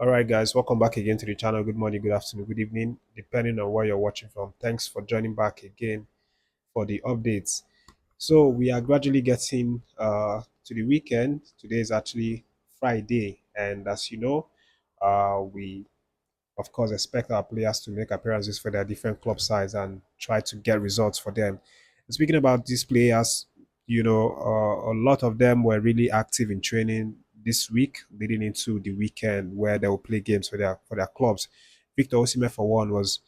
All right, guys, welcome back again to the channel. Good morning, good afternoon, good evening, depending on where you're watching from. Thanks for joining back again for the updates. So we are gradually getting to the weekend. Today is actually Friday, and as you know, we of course expect our players to make appearances for their different club sides and try to get results for them. Speaking about these players, a lot of them were really active in training this week, leading into the weekend where they will play games for their clubs. Victor Osimhen, for one, was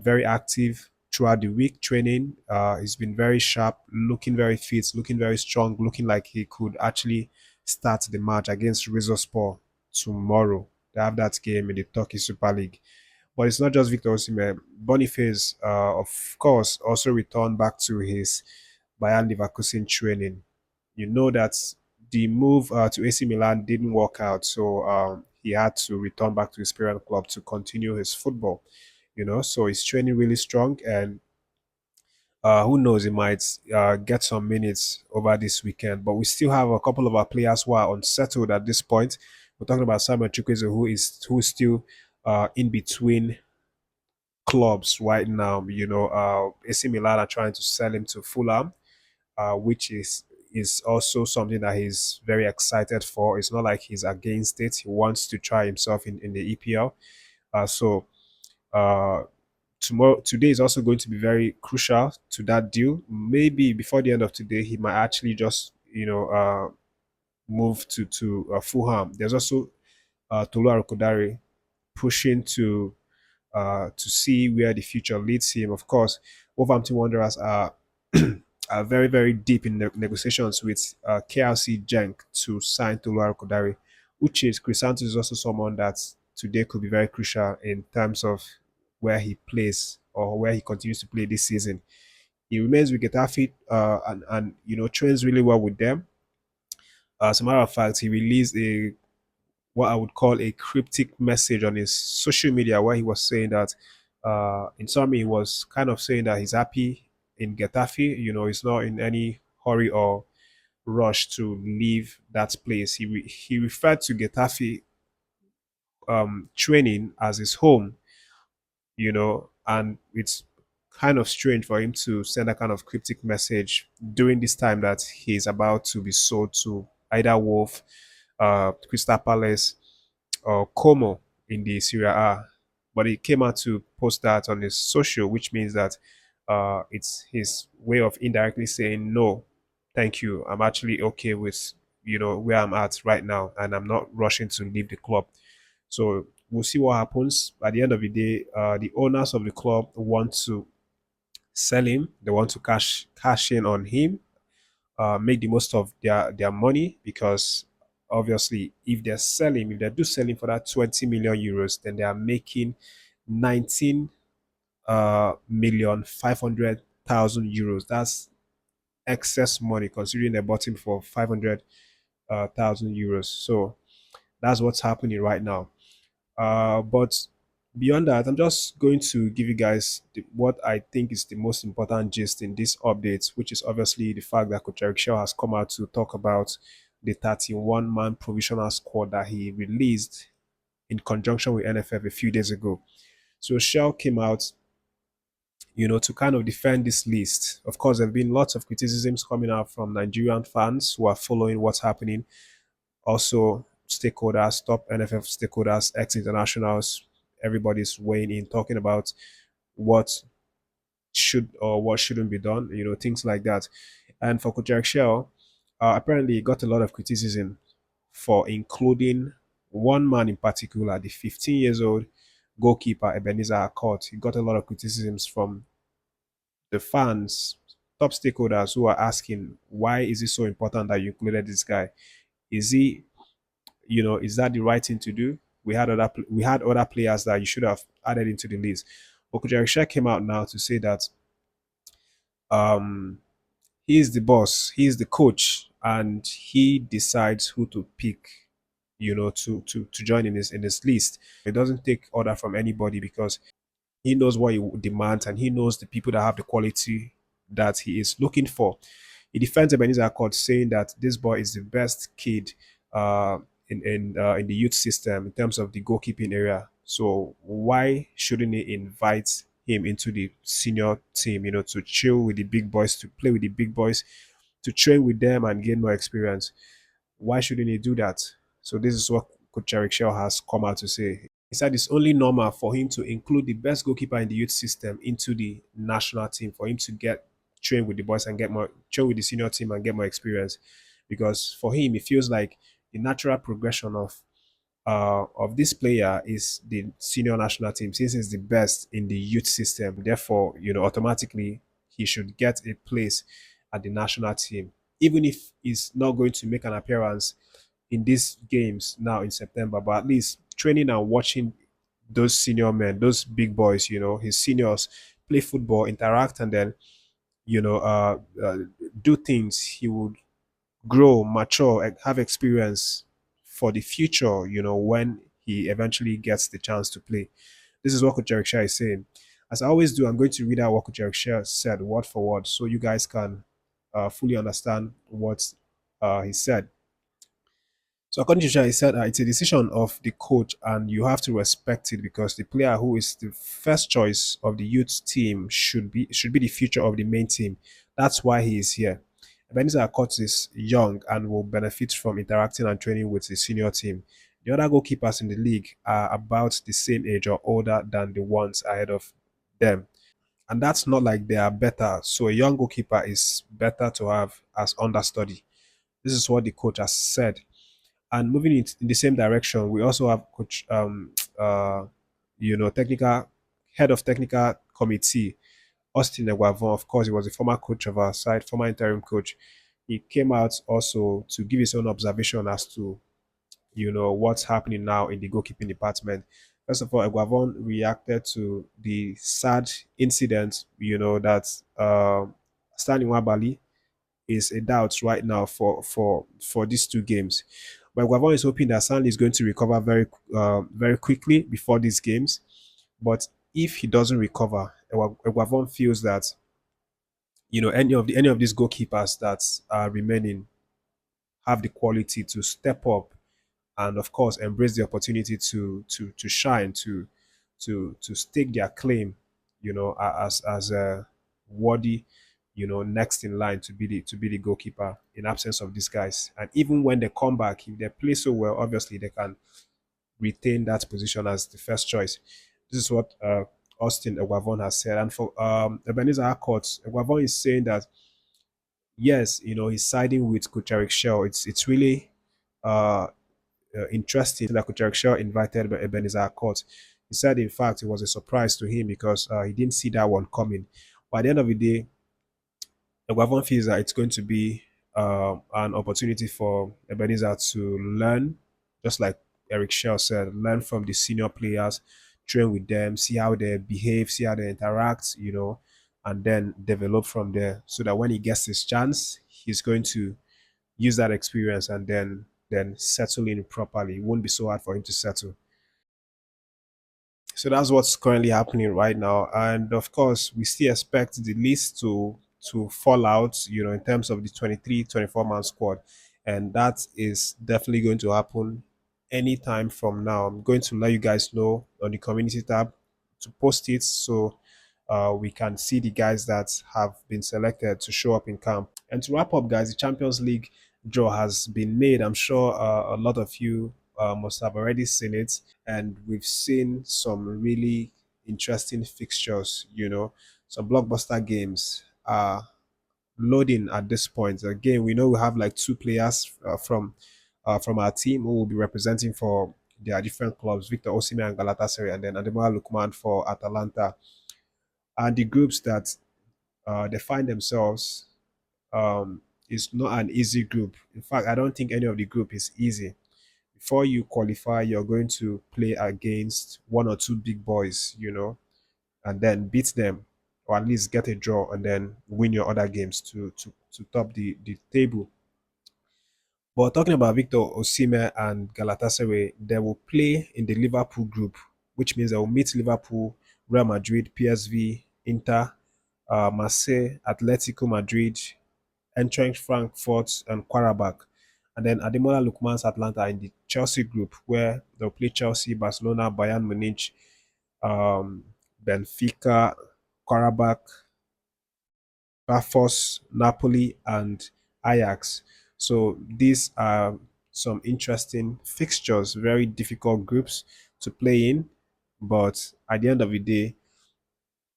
very active throughout the week training. He's been very sharp, looking very fit, looking very strong, looking like he could actually start the match against Rizzospor tomorrow. They have that game in the Turkey Super League. But it's not just Victor Osimhen. Boniface, of course, also returned back to his Bayern Leverkusen training. You know that the move to AC Milan didn't work out, so he had to return back to his parent club to continue his football. So he's training really strong, and who knows, he might get some minutes over this weekend. But we still have a couple of our players who are unsettled at this point. We're talking about Simon Chukwueze, who is still in between clubs right now. AC Milan are trying to sell him to Fulham, which is also something that he's very excited for. It's not like he's against it. He wants to try himself in the EPL. So uh, today is also going to be very crucial to that deal. Maybe before the end of today, he might actually just move to Fulham. There's also Tolu Arokodare pushing to see where the future leads him. Of course, Wolverhampton Wanderers are are very, very deep in negotiations with KRC Genk to sign Tolu Kodari, which is Chrysanthus is also someone that today could be very crucial in terms of where he plays or where he continues to play this season. He remains with Getafe and trains really well with them. As a matter of fact, he released a what I would call a cryptic message on his social media where he was saying that, in summary, he was kind of saying that he's happy in Getafe. He's not in any hurry or rush to leave that place. He referred to Getafe training as his home, and it's kind of strange for him to send a kind of cryptic message during this time that he's about to be sold to either Wolf, Crystal Palace, or Como in the Serie A. But he came out to post that on his social, which means that it's his way of indirectly saying no, thank you. I'm actually okay with where I'm at right now, and I'm not rushing to leave the club. So we'll see what happens. At the end of the day, the owners of the club want to sell him. They want to cash in on him, make the most of their money because obviously if they do sell him for that 20 million euros, then they are making 19 million 500,000 euros. That's excess money considering they bought him for 500 thousand euros. So that's what's happening right now. But beyond that, I'm just going to give you guys what I think is the most important gist in this update, which is obviously the fact that Coach Eric Shell has come out to talk about the 31-man provisional squad that he released in conjunction with NFF a few days ago. So Shell came out, to kind of defend this list. Of course, there have been lots of criticisms coming out from Nigerian fans who are following what's happening, also stakeholders, top NFF stakeholders, ex-internationals, everybody's weighing in, talking about what should or what shouldn't be done, things like that. And for Coach Eric Shell, apparently he got a lot of criticism for including one man in particular, the 15 years old goalkeeper Ebenezer Akot. He got a lot of criticisms from the fans, top stakeholders who are asking, why is it so important that you included this guy? Is he is that the right thing to do? We had other players that you should have added into the list. But Kujarisha came out now to say that um, he is the boss, he is the coach, and he decides who to pick. To join in this list. He doesn't take order from anybody because he knows what he demands and he knows the people that have the quality that he is looking for. He defends Ebenezer Accord, saying that this boy is the best kid in the youth system in terms of the goalkeeping area. So why shouldn't he invite him into the senior team? To chill with the big boys, to play with the big boys, to train with them and gain more experience. Why shouldn't he do that? So this is what Coach Eric Shell has come out to say. He said it's only normal for him to include the best goalkeeper in the youth system into the national team for him to get train with the boys and get more train with the senior team and get more experience. Because for him, it feels like the natural progression of this player is the senior national team since he's the best in the youth system. Therefore, automatically he should get a place at the national team, even if he's not going to make an appearance in these games now in September. But at least training and watching those senior men, those big boys, his seniors play football, interact, and then you know uh, uh, do things. He would grow, mature, and have experience for the future, when he eventually gets the chance to play. This is what Coach Eric Shah is saying. As I always do, I'm going to read out what Coach Eric Shah said word for word so you guys can fully understand what he said. So according to Shah, he said it's a decision of the coach and you have to respect it because the player who is the first choice of the youth team should be the future of the main team. That's why he is here. Ebenezer Akot is young and will benefit from interacting and training with the senior team. The other goalkeepers in the league are about the same age or older than the ones ahead of them. And that's not like they are better. So a young goalkeeper is better to have as understudy. This is what the coach has said. And moving it in the same direction, we also have coach, technical head of technical committee, Austin Eguavoen. Of course, he was a former coach of our side, former interim coach. He came out also to give his own observation as to what's happening now in the goalkeeping department. First of all, Eguavoen reacted to the sad incident, that Stanley Nwabali is a doubt right now for these two games. But Eguavoen is hoping that Stanley is going to recover very quickly before these games. But if he doesn't recover, Eguavoen feels that any of these goalkeepers that are remaining have the quality to step up and of course embrace the opportunity to shine, to stake their claim, as a worthy, next in line to be the goalkeeper in absence of these guys. And even when they come back, if they play so well, obviously they can retain that position as the first choice. This is what Austin Eguavoen has said. And for Ebenezer Akot, Eguavoen is saying that yes, he's siding with Coach Eric Shell. It's really uh, interesting that Coach Eric Shaw invited Ebenezer Court. He said, in fact, it was a surprise to him because he didn't see that one coming. But at the end of the day, Eguavoen feels that it's going to be an opportunity for Ebenezer to learn, just like Eric Shaw said, learn from the senior players, train with them, see how they behave, see how they interact, and then develop from there so that when he gets his chance, he's going to use that experience and then settle in properly. It won't be so hard for him to settle. So that's what's currently happening right now. And of course, we still expect the list to fall out, in terms of the 23, 24-man squad. And that is definitely going to happen anytime from now. I'm going to let you guys know on the community tab to post it so we can see the guys that have been selected to show up in camp. And to wrap up, guys, the Champions League draw has been made. I'm sure a lot of you must have already seen it, and we've seen some really interesting fixtures. Some blockbuster games are loading at this point. Again, we know we have like two players from our team who will be representing for their different clubs: Victor Osimhen and Galatasaray, and then Ademola Lookman for Atalanta. And the groups that they find themselves is not an easy group. In fact, I don't think any of the group is easy. Before you qualify, you're going to play against one or two big boys, and then beat them, or at least get a draw, and then win your other games to top the table. But talking about Victor Osimhen and Galatasaray, they will play in the Liverpool group, which means they will meet Liverpool, Real Madrid, PSV, Inter, Marseille, Atletico Madrid, Eintracht Frankfurt, and Qarabağ. And then Ademola Lookman's Atlanta in the Chelsea group, where they'll play Chelsea, Barcelona, Bayern Munich, um, Benfica, Karabakh, Pafos, Napoli, and Ajax. So these are some interesting fixtures, very difficult groups to play in. But at the end of the day,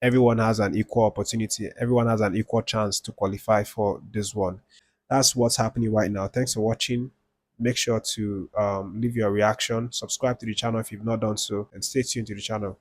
everyone has an equal opportunity. Everyone has an equal chance to qualify for this one. That's what's happening right now. Thanks for watching. Make sure to leave your reaction, subscribe to the channel if you've not done so, and stay tuned to the channel.